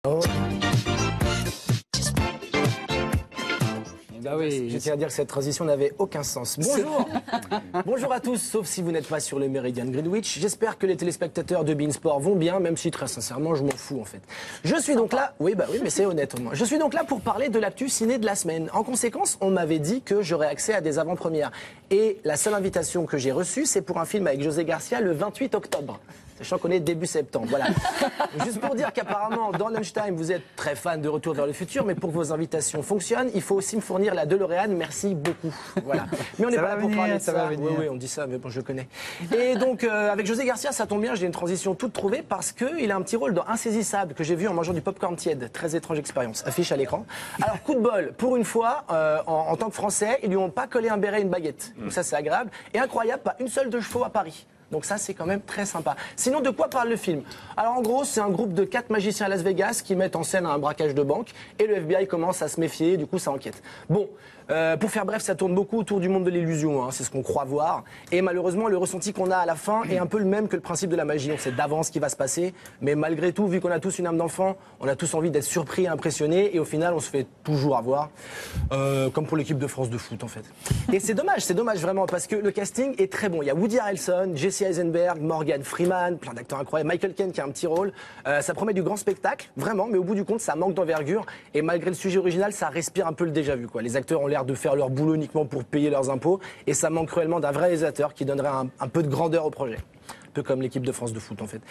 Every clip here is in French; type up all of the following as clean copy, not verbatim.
Oh. Ah oui, je tiens à dire que cette transition n'avait aucun sens. Bonjour. Bonjour à tous, sauf si vous n'êtes pas sur le Meridian Greenwich. J'espère que les téléspectateurs de Beansport vont bien, même si très sincèrement, je m'en fous en fait. Je suis donc là, oui, mais c'est honnête au moins. Je suis donc là pour parler de l'actu ciné de la semaine. En conséquence, on m'avait dit que j'aurais accès à des avant-premières. Et la seule invitation que j'ai reçue, c'est pour un film avec José Garcia le 28 octobre. Sachant qu'on est début septembre, voilà. Juste pour dire qu'apparemment, dans Lunchtime, vous êtes très fan de Retour vers le futur, mais pour que vos invitations fonctionnent, il faut aussi me fournir la DeLorean. Merci beaucoup. Voilà. Mais on n'est pas là pour parler de ça. Oui, on dit ça, mais bon, je le connais. Et donc, avec José Garcia, ça tombe bien, j'ai une transition toute trouvée parce qu'il a un petit rôle dans Insaisissable que j'ai vu en mangeant du popcorn tiède. Très étrange expérience. Affiche à l'écran. Alors, coup de bol, pour une fois, en tant que Français, ils lui ont pas collé un béret et une baguette. Donc ça, c'est agréable. Et incroyable, pas une seule de chevaux à Paris. Donc ça, c'est quand même très sympa. Sinon, de quoi parle le film? Alors en gros, c'est un groupe de 4 magiciens à Las Vegas qui mettent en scène un braquage de banque et le FBI commence à se méfier, du coup ça enquête. Bon, pour faire bref, ça tourne beaucoup autour du monde de l'illusion, hein, c'est ce qu'on croit voir. Et malheureusement, le ressenti qu'on a à la fin est un peu le même que le principe de la magie. On sait d'avance ce qui va se passer, mais malgré tout, vu qu'on a tous une âme d'enfant, on a tous envie d'être surpris et impressionnés, et au final, on se fait toujours avoir, comme pour l'équipe de France de foot en fait. Et c'est dommage vraiment, parce que le casting est très bon. Il y a Woody Harrelson, Jesse Eisenberg, Morgan Freeman, plein d'acteurs incroyables, Michael Caine qui a un petit rôle. Ça promet du grand spectacle, vraiment, mais au bout du compte, ça manque d'envergure. Et malgré le sujet original, ça respire un peu le déjà-vu, quoi. Les acteurs ont l'air de faire leur boulot uniquement pour payer leurs impôts, et ça manque cruellement d'un vrai réalisateur qui donnerait un peu de grandeur au projet. Un peu comme l'équipe de France de foot en fait.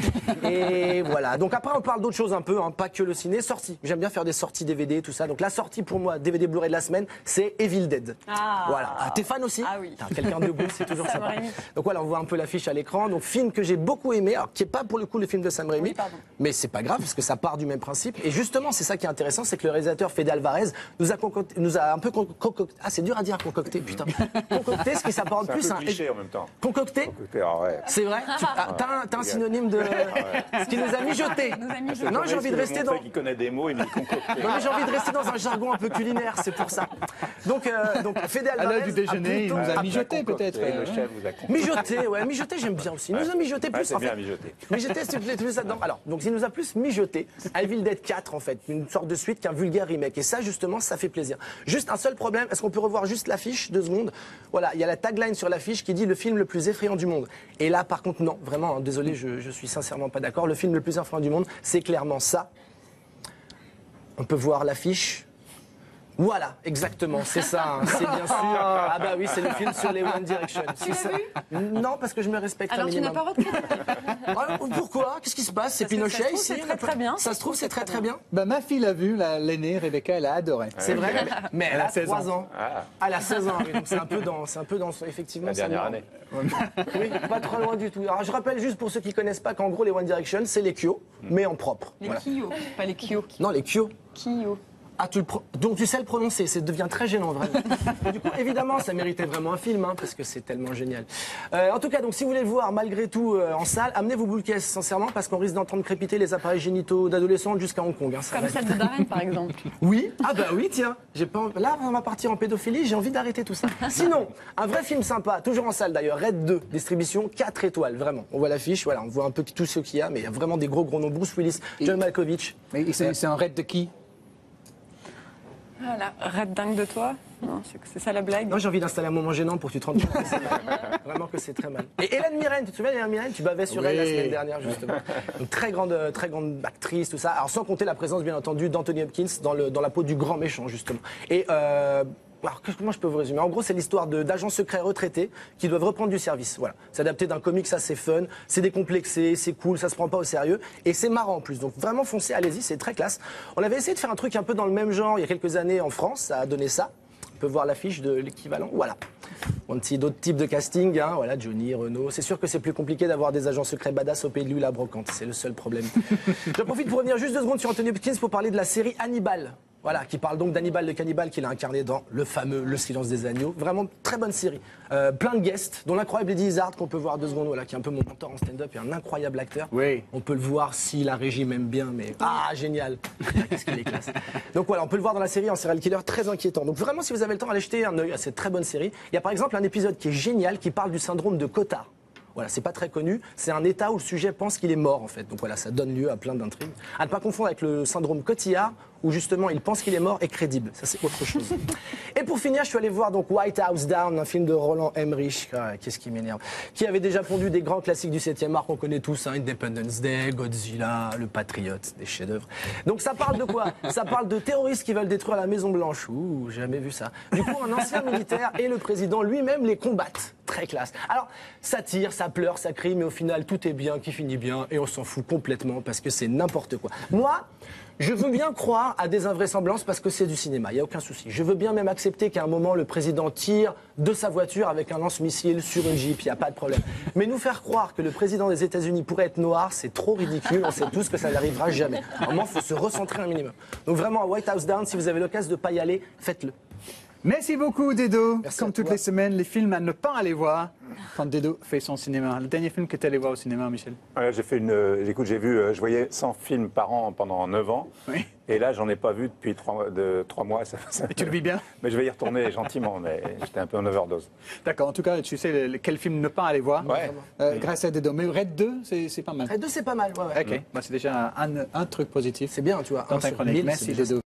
Et voilà. Donc après on parle d'autres choses un peu, hein, pas que le ciné. Sortie. J'aime bien faire des sorties DVD, tout ça. Donc la sortie pour moi, DVD Blu-ray de la semaine, c'est Evil Dead. Ah. Voilà. Ah, t'es fan aussi? Ah oui. Quelqu'un de beau, c'est toujours sympa. Donc voilà, on voit un peu l'affiche à l'écran. Donc film que j'ai beaucoup aimé, alors qui est pas pour le coup le film de Sam Raimi, mais c'est pas grave parce que ça part du même principe. Et justement, c'est ça qui est intéressant, c'est que le réalisateur Fede Alvarez nous a un peu concocté. Ah, c'est dur à dire concocté, putain. Concocté, ce qui s'apparente plus à un cliché en même temps. Concocté. C'est vrai. T'as un synonyme de ce qui nous a mijoté. Non, j'ai envie de rester dans. Qui connaît des mots, il me concocté. Non, mais j'ai envie de rester dans un jargon un peu culinaire, c'est pour ça. Donc Fede Alvarez. À l'heure du déjeuner, il nous a mijoté peut-être. Le chef vous a concocté. Mijoté, j'aime bien aussi. Il nous a mijoté plus. C'est bien mijoté. Mijoté, c'est plus là-dedans. Alors, donc il nous a plus mijoté. Evil Dead 4 en fait, une sorte de suite qu'un vulgaire remake. Et ça, justement, ça fait plaisir. Juste un seul problème. Est-ce qu'on peut revoir juste l'affiche 2 secondes? Voilà, il y a la tagline sur l'affiche qui dit le film le plus effrayant du monde. Et là, par contre, non, vraiment, désolé, je suis sincèrement pas d'accord. Le film le plus effrayant du monde, c'est clairement ça. On peut voir l'affiche. Voilà, exactement, c'est ça, hein, c'est bien sûr. Ah bah oui, c'est le film sur les One Direction. Tu l'as vu? Non, parce que je me respecte un Alors tu n'as minimum. pas retenu. Pourquoi? Qu'est-ce qui se passe? C'est Pinochet ici? C'est très bien. Ça se trouve, c'est très bien. Bah, ma fille l'a vu, l'aînée, Rebecca, elle a adoré. C'est vrai, mais elle a 16 3 ans. Ah. Elle a 16 ans, oui, donc c'est un peu dans effectivement. La dernière année. Oui, pas trop loin du tout. Alors je rappelle juste pour ceux qui connaissent pas qu'en gros les One Direction, c'est les Kyo, mais en propre. Les Voilà. Kyo, pas les Kyo. Non, les Kyo. Kyo. Ah, donc tu sais le prononcer, ça devient très gênant vraiment. Du coup, évidemment, ça méritait vraiment un film, hein, parce que c'est tellement génial. En tout cas, donc si vous voulez le voir malgré tout en salle, amenez vos boules caisses, sincèrement, parce qu'on risque d'entendre crépiter les appareils génitaux d'adolescents jusqu'à Hong Kong. Hein, ça Comme va celle de Darren par exemple. Oui, ah bah oui, tiens. Là, on va partir en pédophilie, j'ai envie d'arrêter tout ça. Sinon, un vrai film sympa, toujours en salle d'ailleurs, Red 2, distribution 4 étoies, vraiment. On voit l'affiche, voilà, on voit un peu tout ce qu'il y a, mais il y a vraiment des gros noms. Bruce Willis, John Malkovich. Mais c'est un raid de qui? Voilà, rate dingue de toi. Non, c'est ça la blague. Non, j'ai envie d'installer un moment gênant pour que tu te rendes compte que c'est mal. Vraiment que c'est très mal. Et Hélène Mirren, tu te souviens d'Hélène Mirren? Tu bavais sur elle la semaine dernière, justement. Donc, très grande actrice, tout ça. Alors, sans compter la présence, bien entendu, d'Anthony Hopkins dans la peau du grand méchant, justement. Et alors, comment je peux vous résumer? En gros, c'est l'histoire d'agents secrets retraités qui doivent reprendre du service. Voilà. C'est adapté d'un comics assez fun, c'est décomplexé, c'est cool, ça se prend pas au sérieux. Et c'est marrant en plus. Donc vraiment foncez, allez-y, c'est très classe. On avait essayé de faire un truc un peu dans le même genre il y a quelques années en France, ça a donné ça. On peut voir l'affiche de l'équivalent. Voilà. D'autres types de casting, hein, voilà, Johnny, Renaud. C'est sûr que c'est plus compliqué d'avoir des agents secrets badass au pays de l'huile à brocante. C'est le seul problème. J'en profite pour revenir juste 2 secondes sur Anthony Hopkins pour parler de la série Hannibal. Voilà, qui parle donc d'Hannibal le cannibale qu'il a incarné dans le fameux Le Silence des Agneaux. Vraiment très bonne série. Plein de guests, dont l'incroyable Eddie Izzard qu'on peut voir 2 secondes, voilà, qui est un peu mon mentor en stand-up et un incroyable acteur. Oui. On peut le voir si la régie m'aime bien, mais génial. Qu'est-ce qu'il est classe. Donc voilà, on peut le voir dans la série en serial killer très inquiétant. Donc vraiment, si vous avez le temps, allez jeter un œil à cette très bonne série. Il y a par exemple un épisode qui est génial qui parle du syndrome de Cotard. Voilà, c'est pas très connu. C'est un état où le sujet pense qu'il est mort, en fait. Donc voilà, ça donne lieu à plein d'intrigues. À ne pas confondre avec le syndrome Cotillard, où justement il pense qu'il est mort et crédible. Ça, c'est autre chose. Et pour finir, je suis allé voir donc White House Down, un film de Roland Emmerich. Ah, qu'est-ce qui m'énerve. Qui avait déjà pondu des grands classiques du 7e art qu'on connaît tous, hein, Independence Day, Godzilla, Le Patriote, des chefs-d'œuvre. Donc ça parle de quoi? Ça parle de terroristes qui veulent détruire la Maison Blanche. Ouh, j'ai jamais vu ça. Du coup, un ancien militaire et le président lui-même les combattent. Très classe. Alors, ça tire, ça pleure, ça crie, mais au final, tout est bien, qui finit bien, et on s'en fout complètement parce que c'est n'importe quoi. Moi, je veux bien croire à des invraisemblances parce que c'est du cinéma, il n'y a aucun souci. Je veux bien même accepter qu'à un moment, le président tire de sa voiture avec un lance-missile sur une Jeep, il n'y a pas de problème. Mais nous faire croire que le président des États-Unis pourrait être noir, c'est trop ridicule, on sait tous que ça n'arrivera jamais. À un moment, il faut se recentrer un minimum. Donc vraiment, à White House Down, si vous avez l'occasion de ne pas y aller, faites-le. Merci beaucoup, Dedo. Merci Comme à toutes toi. les semaines, les films à ne pas aller voir quand Dedo fait son cinéma. Le dernier film que tu es allé voir au cinéma, Michel? J'ai fait écoute, je voyais 100 films par an pendant 9 ans. Oui. Et là, j'en ai pas vu depuis 3 mois. Et tu le vis bien? Mais je vais y retourner gentiment, mais j'étais un peu en overdose. D'accord, en tout cas, tu sais quel film ne pas aller voir. Ouais. Grâce à Dedo. Mais Red 2, c'est pas mal. Red 2, c'est pas mal, ouais. Ok, bah, c'est déjà un truc positif C'est bien, tu vois. dans un ta sur chronique. 1000, Merci, c'est déjà Dedo.